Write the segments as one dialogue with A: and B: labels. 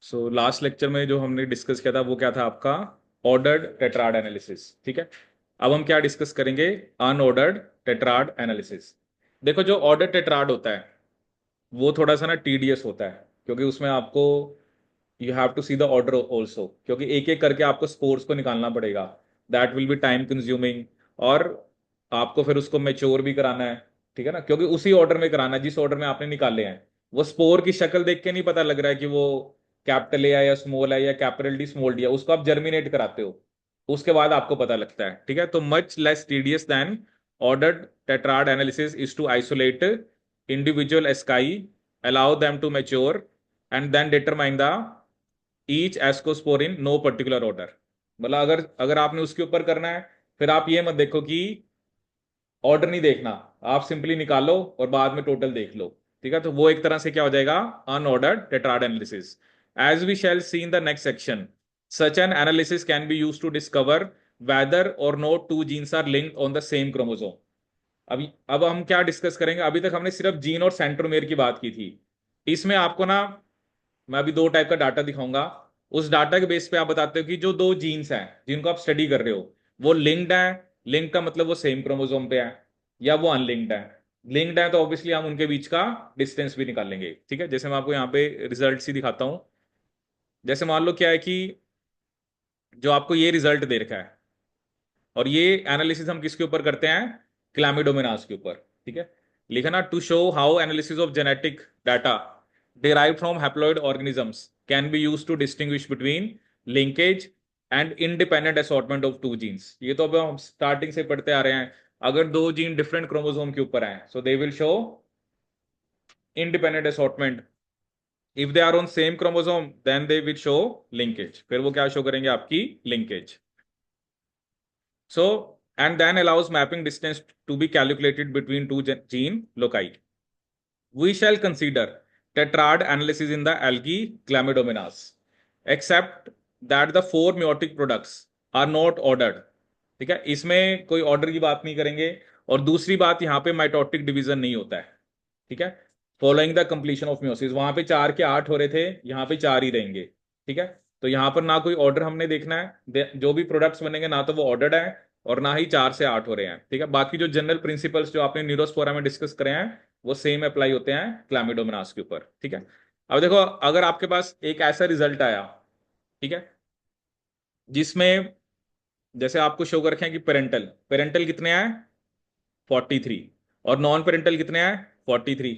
A: So last lecture में जो हमने डिस्कस किया था वो क्या था आपका, ऑर्डर्ड टेट्राड एनालिसिस। ठीक है, अब हम क्या डिस्कस करेंगे, अनऑर्डर्ड टेट्राड एनालिसिस। देखो जो ऑर्डर टेट्राड होता है वो थोड़ा सा ना टीडियस होता है, क्योंकि उसमें आपको you have to see the order also, क्योंकि एक एक करके आपको स्पोर्ट्स को निकालना पड़ेगा। That will be time consuming, और आपको फिर उसको मेच्योर भी कराना है। ठीक है ना, क्योंकि उसी ऑर्डर में कराना है जिस ऑर्डर में आपने निकाले हैं। वो स्पोर की शक्ल देख के नहीं पता लग रहा है कि वो कैपिटल ए है या स्मॉल है या कैपिटल डी स्मॉल डी है, उसको आप जर्मिनेट कराते हो, उसके बाद आपको पता लगता है। ठीक है, तो much less tedious than ordered tetrad analysis is to isolate individual ASCII, allow them to mature, and then determine the each ascospore in no particular order। मतलब अगर अगर आपने उसके ऊपर करना है, फिर आप ये मत देखो कि ऑर्डर नहीं देखना, आप सिंपली निकालो और बाद में टोटल देख लो। ठीक है, तो वो एक तरह से क्या हो जाएगा, unordered tetrad analysis. As we shall see in the next section, such an analysis can be use to discover whether or not two genes are linked on the same chromosome। अभी अब हम क्या डिस्कस करेंगे, अभी तक हमने सिर्फ gene और सेंट्रोमेयर की बात की थी। इसमें आपको ना, मैं अभी दो टाइप का डाटा दिखाऊंगा, उस डाटा के बेस पे आप बताते हो कि जो दो जीन्स हैं जिनको आप स्टडी कर रहे हो वो लिंक्ड है। लिंक का मतलब वो सेम क्रोमोसोम पे है, या वो अनलिंक्ड है। लिंक्ड है तो ऑब्वियसली हम उनके बीच का डिस्टेंस भी निकालेंगे। ठीक है, जैसे मैं आपको यहाँ पे रिजल्ट ही दिखाता हूँ। जैसे मान लो क्या है कि जो आपको ये रिजल्ट दे रखा है, और ये एनालिसिस हम किसके ऊपर करते हैं, क्लैमिडोमोनास के ऊपर। ठीक है, लिखा ना, to show how analysis of genetic data derived from haploid organisms can be used to distinguish between linkage and independent assortment of two genes। ये तो अब हम स्टार्टिंग से पढ़ते आ रहे हैं। अगर दो जीन डिफरेंट क्रोमोसोम के ऊपर हैं, so they will show independent assortment। if they are on same chromosome then they will show linkage, फिर वो क्या शो करेंगे, आपकी linkage। So, and then allows mapping distance to be calculated between two gene loci। We shall consider tetrad analysis in the algae Chlamydomonas, except that the four meiotic products are not ordered। ठीक है, इसमें कोई order की बात नहीं करेंगे। और दूसरी बात, यहाँ पे माइटोटिक डिवीजन नहीं होता है। ठीक है, following the completion of meiosis, वहां पे 4 के 8 हो रहे थे, यहाँ पे 4 ही रहेंगे। ठीक है, तो यहाँ पर ना कोई ऑर्डर हमने देखना है, जो भी प्रोडक्ट्स बनेंगे ना तो वो ऑर्डर्ड है और ना ही 4 से 8 हो रहे हैं। ठीक है, बाकी जो जनरल प्रिंसिपल्स जो आपने न्यूरोस्पोरा में डिस्कस करे हैं वो सेम अप्लाई होते हैं क्लामिडोमोनास के ऊपर। ठीक है, अब देखो, अगर आपके पास एक ऐसा रिजल्ट आया, ठीक है, जिसमें जैसे आपको शो कर रखे हैं कि पेरेंटल पेरेंटल कितने हैं, 43, और नॉन पेरेंटल कितने हैं, 43।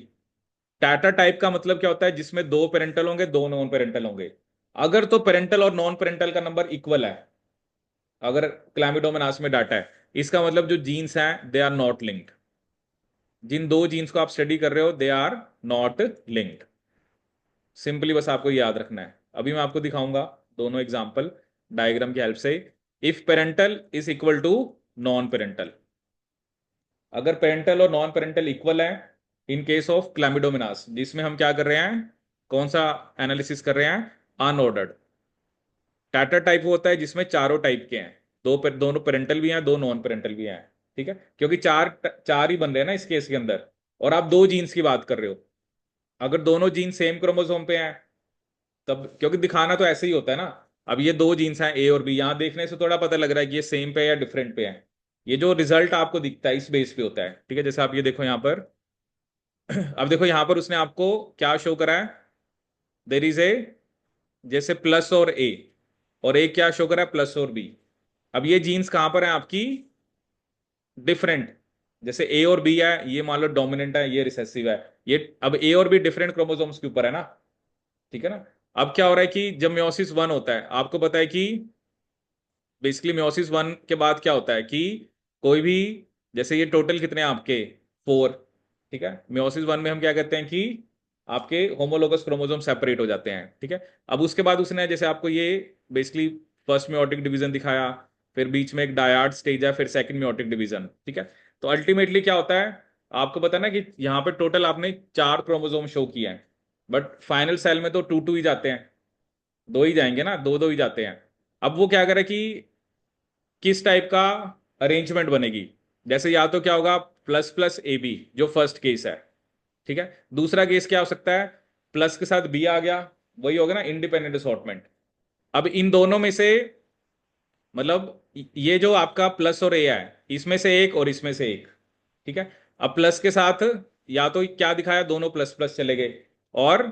A: टाटा टाइप का मतलब क्या होता है, जिसमें दो पेरेंटल होंगे दो नॉन पेरेंटल होंगे। अगर तो पेरेंटल और नॉन पेरेंटल का नंबर इक्वल है, अगर क्लैमिडोमोनास में डाटा है, इसका मतलब जो जीन्स हैं दे आर नॉट लिंक्ड। जिन दो जीन्स को आप स्टडी कर रहे हो they are not linked. Simply बस आपको याद रखना है। अभी मैं आपको दिखाऊंगा दोनों एग्जांपल डायग्राम की हेल्प से। If parental is equal to non parental, अगर पेरेंटल और नॉन पेरेंटल इक्वल है इन केस ऑफ क्लैमिडोमोनास, जिसमें हम क्या कर रहे हैं, कौन सा एनालिसिस कर रहे हैं, अनऑर्डर्ड। टाटा टाइप वो होता है जिसमें चारों टाइप के हैं, दोनों पेरेंटल भी हैं दो नॉन पेरेंटल भी हैं। ठीक है, क्योंकि चार चार ही बन रहे हैं ना इस केस के अंदर, और आप दो जीन्स की बात कर रहे हो। अगर दोनों जीन सेम क्रोमोसोम पे हैं तब, क्योंकि दिखाना तो ऐसे ही होता है ना। अब ये दो जीन्स हैं ए और बी, यहां देखने से थोड़ा पता लग रहा है कि ये सेम पे है या डिफरेंट पे है। ये जो रिजल्ट आपको दिखता है इस बेस पे होता है। ठीक है, जैसे आप ये देखो यहाँ पर अब देखो यहाँ पर उसने आपको क्या शो करा है, देर इज ए, जैसे प्लस और ए क्या शो करा है, प्लस और बी। अब ये जीन्स कहां पर है आपकी, डिफरेंट। जैसे ए और बी है, ये मान लो डोमिनेंट है, ये रिसेसिव है। ये अब ए और बी डिफरेंट क्रोमोसोम्स के ऊपर है ना। ठीक है ना, अब क्या हो रहा है कि जब म्योसिस वन होता है, आपको पता है कि बेसिकली म्योसिस वन के बाद क्या होता है कि कोई भी, जैसे ये टोटल कितने हैं आपके, 4। ठीक है, म्योसिस वन में हम क्या कहते हैं कि आपके होमोलोगस क्रोमोसोम सेपरेट हो जाते हैं। ठीक है, अब उसके बाद उसने जैसे आपको ये बेसिकली फर्स्ट म्योटिक डिवीजन दिखाया, फिर बीच में एक डायड स्टेज है, फिर सेकंड म्योटिक डिवीजन। ठीक है, तो अल्टीमेटली क्या होता है, आपको पता है ना कि यहाँ पे टोटल आपने 4 क्रोमोसोम शो किए हैं, बट फाइनल सेल में तो 2 2 ही जाते हैं, दो ही जाएंगे ना, दो दो ही जाते हैं। अब वो क्या करे कि किस टाइप का अरेंजमेंट बनेगी, जैसे या तो क्या होगा, प्लस प्लस ए बी जो फर्स्ट केस है। ठीक है, दूसरा केस क्या हो सकता है, प्लस के साथ बी आ गया, वही होगा ना इंडिपेंडेंट असॉर्टमेंट। अब इन दोनों में से मतलब ये जो आपका प्लस और ए है, इसमें से एक और इसमें से एक, ठीक है। अब प्लस के साथ या तो क्या दिखाया, दोनों प्लस प्लस चले गए, और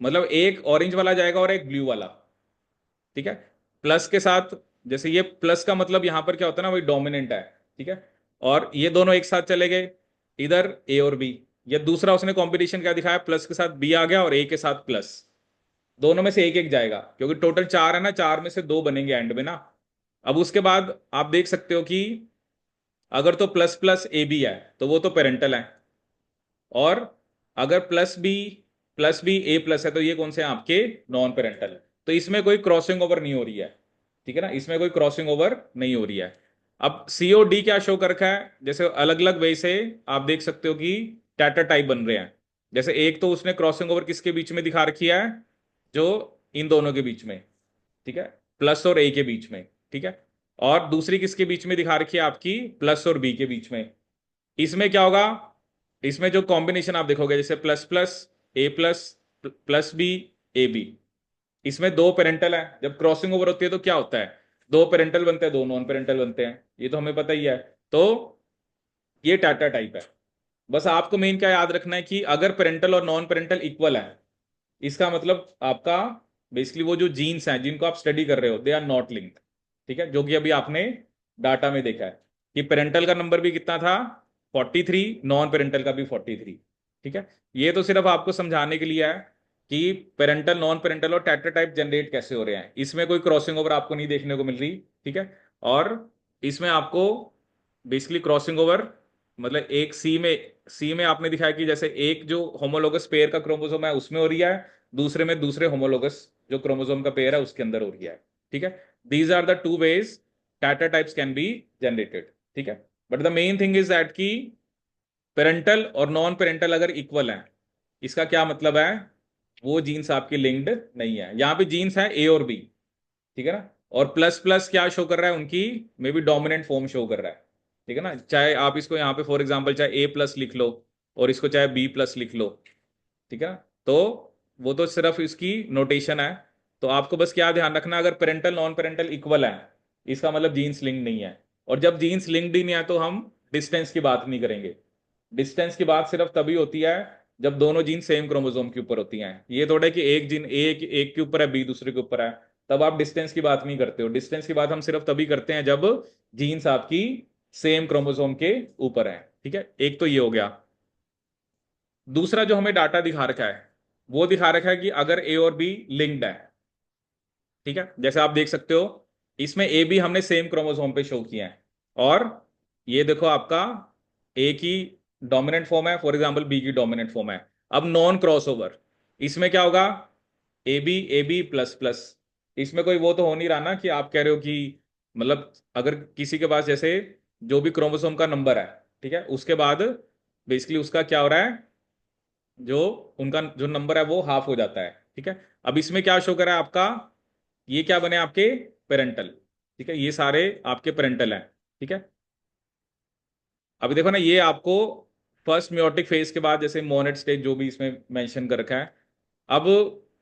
A: मतलब एक ऑरेंज वाला जाएगा और एक ब्लू वाला, ठीक है। प्लस के साथ, जैसे ये प्लस का मतलब यहां पर क्या होता है ना, वही डोमिनेंट है, ठीक है। और ये दोनों एक साथ चले गए, इधर ए और बी। ये दूसरा उसने कॉम्बिनेशन क्या दिखाया, प्लस के साथ बी आ गया और ए के साथ प्लस, दोनों में से एक एक जाएगा, क्योंकि टोटल चार है ना, चार में से दो बनेंगे एंड में ना। अब उसके बाद आप देख सकते हो कि अगर तो प्लस प्लस ए बी है तो वो तो पेरेंटल है, और अगर प्लस बी ए प्लस है तो ये कौन से हैं आपके नॉन पेरेंटल। तो इसमें कोई क्रॉसिंग ओवर नहीं हो रही है, ठीक है ना, इसमें कोई क्रॉसिंग ओवर नहीं हो रही है। अब सी और डी क्या शो कर रखा है, जैसे अलग अलग वे से आप देख सकते हो कि टाटा टाइप बन रहे हैं। जैसे एक तो उसने क्रॉसिंग ओवर किसके बीच में दिखा रखी है, जो इन दोनों के बीच में, ठीक है, प्लस और ए के बीच में, ठीक है। और दूसरी किसके बीच में दिखा रखी है आपकी, प्लस और बी के बीच में। इसमें क्या होगा, इसमें जो कॉम्बिनेशन आप देखोगे, जैसे plus plus A plus plus B A B, इसमें दो पेरेंटल है, जब क्रॉसिंग ओवर होती है तो क्या होता है, दो पेरेंटल बनते हैं, दो नॉन पेरेंटल बनते हैं, ये तो हमें पता ही है। तो ये टाटा टाइप है। बस आपको मेन क्या याद रखना है कि अगर पेरेंटल और नॉन पेरेंटल इक्वल है, इसका मतलब आपका बेसिकली वो जो जीन्स हैं जिनको आप स्टडी कर रहे हो, दे आर नॉट लिंक्ड, ठीक है। जो कि अभी आपने डाटा में देखा है कि पेरेंटल का नंबर भी कितना था, 43, नॉन पेरेंटल का भी 43, ठीक है। ये तो सिर्फ आपको समझाने के लिए है कि पेरेंटल, नॉन पेरेंटल और टेट्रा टाइप जनरेट कैसे हो रहे हैं, इसमें कोई क्रॉसिंग ओवर आपको नहीं देखने को मिल रही, ठीक है। और इसमें आपको बेसिकली क्रॉसिंग ओवर मतलब एक सी में आपने दिखाया कि जैसे एक जो होमोलोगस पेयर का क्रोमोसोम है उसमें हो रही है, दूसरे में दूसरे होमोलोगस जो क्रोमोसोम का पेयर है उसके अंदर हो रही है, ठीक है। These are the two ways tetratypes can be generated, ठीक है। But the main thing is that की पेरेंटल और नॉन पेरेंटल अगर इक्वल है, इसका क्या मतलब है, वो जीन्स आपकी लिंक्ड नहीं है। यहां पे जीन्स है ए और बी, ठीक है ना, और प्लस प्लस क्या शो कर रहा है, उनकी may be dominant form show कर रहा है, ठीक है ना। चाहे आप इसको यहाँ पे फॉर एग्जांपल चाहे ए प्लस लिख लो और इसको चाहे बी प्लस लिख लो, ठीक है। तो वो तो सिर्फ इसकी नोटेशन है। तो आपको बस क्या ध्यान रखना, अगर पेरेंटल नॉन पेरेंटल इक्वल है, इसका मतलब जीन्स लिंक नहीं है। और जब जीन्स लिंक्ड ही नहीं है तो हम डिस्टेंस की बात नहीं करेंगे। डिस्टेंस की बात सिर्फ तभी होती है जब दोनों जीन सेम क्रोमोसोम के ऊपर होती हैं। ये थोड़ा है कि एक जीन एक के ऊपर है, बी दूसरे के ऊपर है, तब आप डिस्टेंस की बात नहीं करते हो। डिस्टेंस की बात हम सिर्फ तभी करते हैं जब जीन्स आपकी सेम क्रोमोसोम के ऊपर है, ठीक है। एक तो ये हो गया। दूसरा जो हमें डाटा दिखा रखा है, वो दिखा रखा है कि अगर ए और बी लिंक्ड है, ठीक है, जैसे आप देख सकते हो इसमें ए बी हमने सेम क्रोमोसोम पे शो किया है, और ये देखो आपका ए की डोमिनेंट फॉर्म है, फॉर एग्जांपल बी की डोमिनेंट फॉर्म है। अब नॉन क्रॉसओवर, इसमें क्या होगा, ए बी प्लस प्लस। इसमें कोई वो तो हो नहीं रहा ना कि आप कह रहे हो कि मतलब अगर किसी के पास जैसे जो भी क्रोमोसोम का नंबर है, ठीक है, उसके बाद बेसिकली उसका क्या हो रहा है, जो उनका जो नंबर है वो हाफ हो जाता है, ठीक है। अब इसमें क्या शो कर रहा है आपका, ये क्या बने आपके पेरेंटल, ठीक है, ये सारे आपके पेरेंटल हैं, ठीक है। अभी देखो ना, ये आपको फर्स्ट मियोटिक फेज के बाद जैसे मोनेट स्टेज जो भी इसमें मेंशन कर रखा है। अब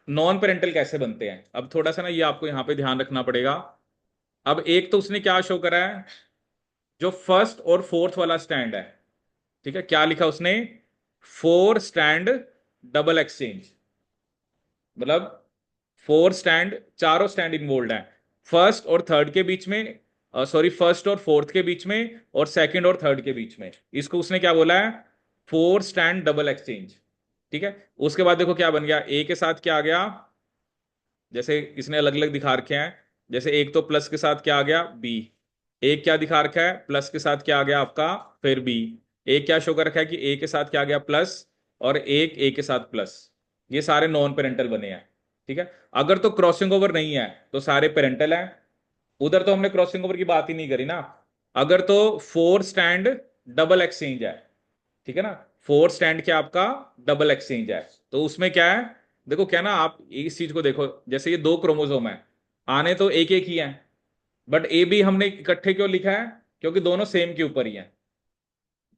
A: नॉन पेरेंटल कैसे बनते हैं, अब थोड़ा सा ना ये आपको यहां पे ध्यान रखना पड़ेगा। अब एक तो उसने क्या शो करा है, जो फर्स्ट और फोर्थ वाला स्टैंड है, ठीक है, क्या लिखा उसने, फोर स्टैंड डबल एक्सचेंज, मतलब फोर स्टैंड, चारों स्टैंड इन्वॉल्व हैं, फर्स्ट और थर्ड के बीच में, सॉरी फर्स्ट और फोर्थ के बीच में, और सेकंड और थर्ड के बीच में। इसको उसने क्या बोला है, फोर स्टैंड डबल एक्सचेंज, ठीक है। उसके बाद देखो क्या बन गया, ए के साथ क्या आ गया, जैसे इसने अलग अलग दिखा रखे हैं, जैसे एक तो प्लस के साथ क्या आ गया बी, एक क्या दिखा रखा है प्लस के साथ क्या आ गया आपका फिर बी, एक क्या शो कर रखा है कि ए के साथ क्या आ गया प्लस, और एक ए के साथ प्लस। ये सारे नॉन पेरेंटल बने हैं, ठीक है। अगर तो क्रॉसिंग ओवर नहीं है तो सारे पेरेंटल हैं, उधर तो हमने क्रॉसिंग ओवर की बात ही नहीं करी ना। अगर तो फोर स्टैंड डबल एक्सचेंज है, ठीक है ना, फोर स्टैंड क्या आपका डबल एक्सचेंज है, तो उसमें क्या है, देखो क्या ना, आप इस चीज को देखो, जैसे ये दो क्रोमोसोम है, आने तो एक एक ही है, बट ए बी हमने इकट्ठे क्यों लिखा है, क्योंकि दोनों सेम के ऊपर ही है,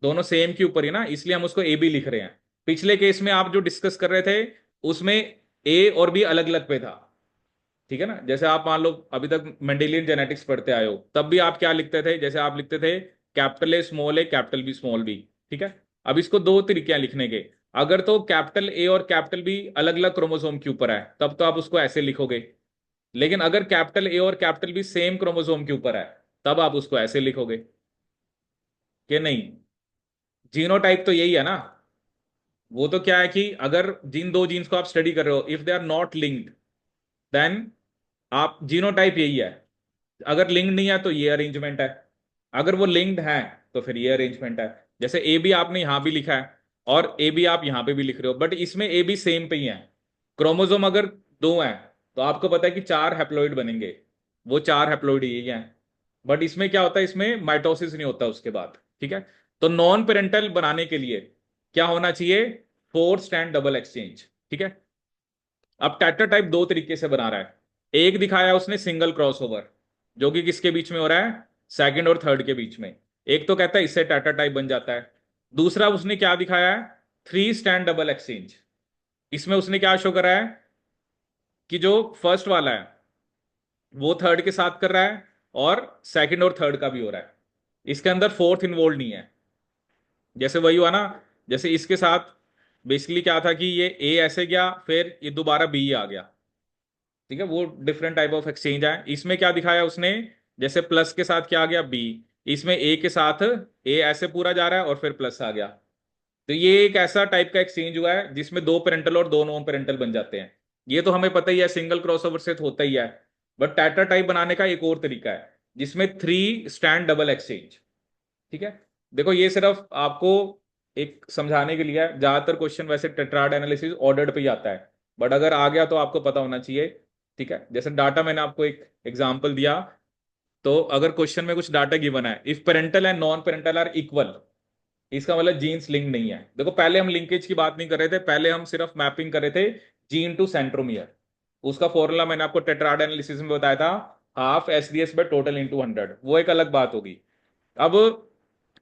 A: दोनों सेम के ऊपर ही ना, इसलिए हम उसको ए बी लिख रहे हैं। पिछले केस में आप जो डिस्कस कर रहे थे उसमें ए और बी अलग अलग पे था, ठीक है ना। जैसे आप मान लो अभी तक मेंडेलियन जेनेटिक्स पढ़ते आए हो, तब भी आप क्या लिखते थे, जैसे आप लिखते थे capital A capital B small B, ठीक है। अब इसको दो तरीके हैं लिखने के। अगर तो कैपिटल ए और कैपिटल बी अलग अलग क्रोमोसोम के ऊपर है तब तो आप उसको ऐसे लिखोगे, लेकिन अगर कैपिटल ए और कैपिटल बी सेम क्रोमोसोम के ऊपर है तब आप उसको ऐसे लिखोगे, कि नहीं। जीनोटाइप तो यही है ना। वो तो क्या है कि अगर जिन दो जीन्स को आप स्टडी कर रहे हो, if they are not linked, then आप जीनोटाइप यही है। अगर लिंक्ड नहीं है तो ये अरेंजमेंट है, अगर वो लिंक्ड है तो फिर ये अरेंजमेंट है। जैसे ए बी आपने यहां भी लिखा है और ए बी आप यहां पे भी लिख रहे हो, बट इसमें ए बी सेम पे ही है। क्रोमोसोम अगर दो हैं तो आपको पता है कि चार हैप्लॉइड बनेंगे, वो चार हैप्लॉइड यही हैं। बट इसमें क्या होता है, इसमें माइटोसिस नहीं होता उसके बाद, ठीक है। तो नॉन पेरेंटल बनाने के लिए क्या होना चाहिए, फोर स्ट्रैंड डबल एक्सचेंज, ठीक है। अब टैटर टाइप दो तरीके से बना रहा है। एक दिखाया उसने सिंगल क्रॉसओवर, जो कि किसके बीच में हो रहा है, सेकंड और थर्ड के बीच में। एक तो कहता है इससे टैटर टाइप बन जाता है। दूसरा उसने क्या दिखाया है, थ्री स्टैंड डबल एक्सचेंज। इसमें उसने क्या शो करा है कि जो फर्स्ट वाला है वो थर्ड के साथ कर रहा है और सेकंड और थर्ड का भी हो रहा है, इसके अंदर फोर्थ इन्वॉल्व नहीं है। जैसे वही हुआ ना, जैसे इसके साथ बेसिकली क्या था कि ये ए ऐसे गया फिर ये दोबारा बी आ गया, ठीक है। वो डिफरेंट टाइप ऑफ एक्सचेंज है। इसमें क्या दिखाया उसने, जैसे प्लस के साथ क्या आ गया बी, इसमें ए के साथ ए ऐसे पूरा जा रहा है और फिर प्लस आ गया। तो ये एक ऐसा टाइप का एक्सचेंज हुआ है जिसमें दो पेरेंटल और दो नॉन पेरेंटल बन जाते हैं। ये तो हमें पता ही है, सिंगल क्रॉसओवर से तो होता ही है। बट टैटर टाइप बनाने का एक और तरीका है जिसमें थ्री स्टैंड डबल एक्सचेंज, ठीक है। देखो ये सिर्फ आपको एक समझाने के लिए है, ज्यादातर क्वेश्चन वैसे टेट्राड एनालिसिस ऑर्डर्ड पे ही आता है, बट अगर आ गया तो आपको पता होना चाहिए, ठीक है। जैसे डाटा मैंने आपको एक एग्जांपल दिया, तो अगर क्वेश्चन में कुछ डाटा गिवन है, if parental and non parental are equal, इसका मतलब जीन्स लिंक नहीं है। देखो पहले हम लिंकेज की बात नहीं कर रहे थे, पहले हम सिर्फ मैपिंग कर रहे थे जीन टू सेंट्रोमियर। उसका फॉर्मूला मैंने आपको टेट्राड एनालिसिस में बताया था, half S D S by total into 100, वो एक अलग बात होगी। अब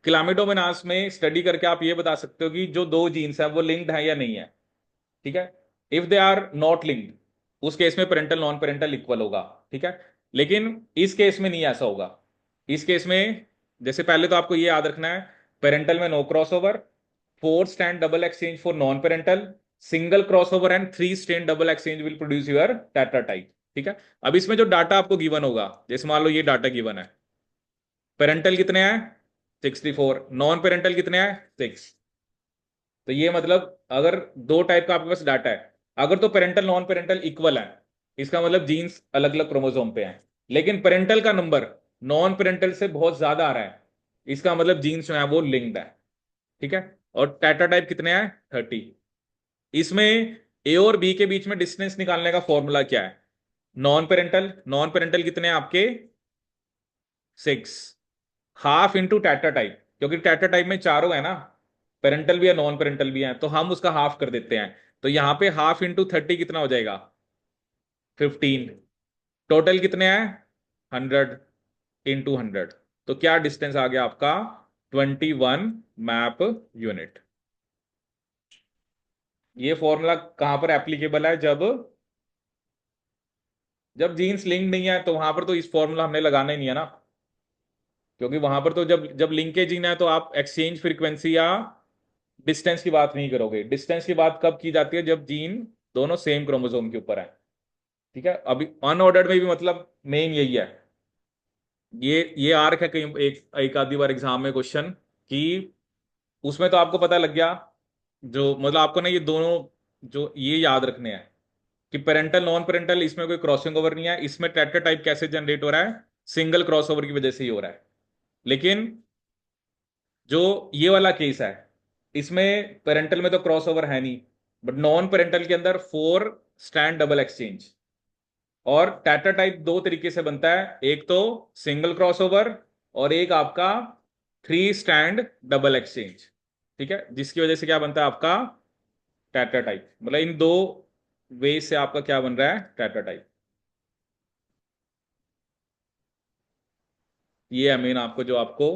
A: क्लामिडोमोनास में स्टडी करके आप ये बता सकते हो कि जो दो जीन्स है वो लिंक्ड है या नहीं है, ठीक है। If they are not linked, उस केस में पेरेंटल नॉन पेरेंटल इक्वल होगा, ठीक है। लेकिन इस केस में नहीं ऐसा होगा। इस केस में जैसे पहले तो आपको ये याद रखना है, पेरेंटल में no crossover, four strand double exchange for non parental, single crossover and three strand double exchange will produce your tetratype, ठीक है। अब इसमें जो डाटा आपको गिवन होगा, जैसे मान लो ये डाटा गिवन है, पेरेंटल कितने हैं 64, नॉन पेरेंटल कितने हैं 6। तो ये मतलब अगर दो टाइप का आपके पास डाटा है, अगर तो पेरेंटल नॉन पेरेंटल इक्वल है, इसका मतलब जीन्स अलग अलग क्रोमोसोम पे हैं। लेकिन पेरेंटल का नंबर नॉन पेरेंटल से बहुत ज्यादा आ रहा है, इसका मतलब जीन्स जो है वो लिंक्ड है, ठीक है। और टाटा टाइप कितने हैं 30। इसमें ए और बी के बीच में डिस्टेंस निकालने का फॉर्मूला क्या है, नॉन पेरेंटल कितने हैं आपके 6, हाफ इंटू टाटा टाइप, क्योंकि टाटा टाइप में चारों है ना, पेरेंटल भी है नॉन पेरेंटल भी है, तो हम उसका हाफ कर देते हैं। तो यहां पे हाफ इंटू 30 कितना हो जाएगा 15। टोटल कितने हैं 100 इंटू 100, तो क्या डिस्टेंस आ गया आपका 21 मैप यूनिट। ये फॉर्मूला कहां पर एप्लीकेबल है, जब जब जीन्स लिंक नहीं है, तो वहां पर तो इस फॉर्मूला हमने लगाना ही नहीं है ना, क्योंकि वहां पर तो जब जब लिंकेज जीन है तो आप एक्सचेंज फ्रीक्वेंसी या डिस्टेंस की बात नहीं करोगे। डिस्टेंस की बात कब की जाती है, जब जीन दोनों सेम क्रोमोसोम के ऊपर है, ठीक है। अभी अनऑर्डर्ड में भी मतलब मेन यही है। ये आ रखा है कहीं एक एक आधी बार एग्जाम में क्वेश्चन, कि उसमें तो आपको पता लग गया, जो मतलब आपको ना ये दोनों जो ये याद रखने हैं कि पेरेंटल नॉन पेरेंटल इसमें कोई क्रॉसिंग ओवर नहीं है। इसमें टेट्रा टाइप कैसे जनरेट हो रहा है, सिंगल क्रॉसओवर की वजह से ही हो रहा है। लेकिन जो ये वाला केस है, इसमें पेरेंटल में तो क्रॉसओवर है नहीं, बट नॉन पेरेंटल के अंदर फोर स्टैंड डबल एक्सचेंज। और टाटा टाइप दो तरीके से बनता है, एक तो सिंगल क्रॉसओवर और एक आपका थ्री स्टैंड डबल एक्सचेंज, ठीक है। जिसकी वजह से क्या बनता है आपका टाटा टाइप, मतलब इन दो वे से आपका क्या बन रहा है टाटा टाइप। ये है मेन आपको, जो आपको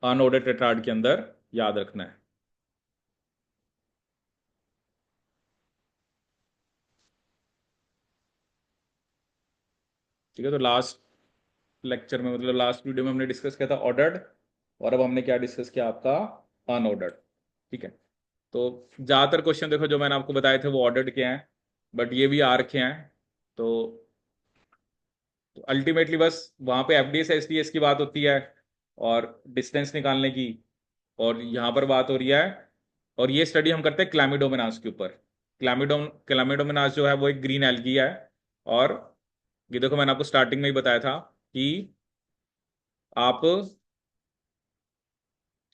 A: अनऑर्डर्ड टेट्राड के अंदर याद रखना है। ठीक है, तो लास्ट लेक्चर में, मतलब लास्ट वीडियो में हमने डिस्कस किया था ऑर्डर्ड, और अब हमने क्या डिस्कस किया, आपका अनऑर्डर्ड। ठीक है, तो ज़्यादातर क्वेश्चन देखो जो मैंने आपको बताए थे वो ऑर्डर्ड के हैं, बट ये भी आ रखे हैं। तो अल्टीमेटली बस वहां पे एफडीएस एसडीएस की बात होती है और डिस्टेंस निकालने की, और यहाँ पर बात हो रही है, और ये स्टडी हम करते हैं क्लैमिडोमोनास के ऊपर। क्लैमिडोमोनास जो है वो एक ग्रीन एल्गी है, और ये देखो मैंने आपको स्टार्टिंग में ही बताया था कि आप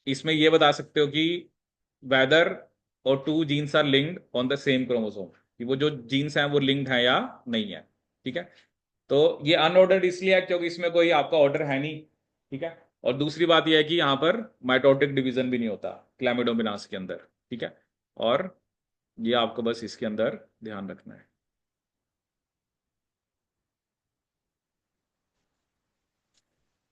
A: इसमें ये बता सकते हो कि वेदर और two genes are linked on the same chromosome, कि वो जो जीन्स हैं वो लिंक्ड हैं या नहीं है। ठीक है, तो ये अनऑर्डर्ड इसलिए है क्योंकि इसमें कोई आपका ऑर्डर है नहीं। ठीक है, और दूसरी बात यह है कि यहाँ पर माइटोटिक डिवीजन भी नहीं होता क्लैमिडोमिनास के अंदर। ठीक है, और ये आपको बस इसके अंदर ध्यान रखना है।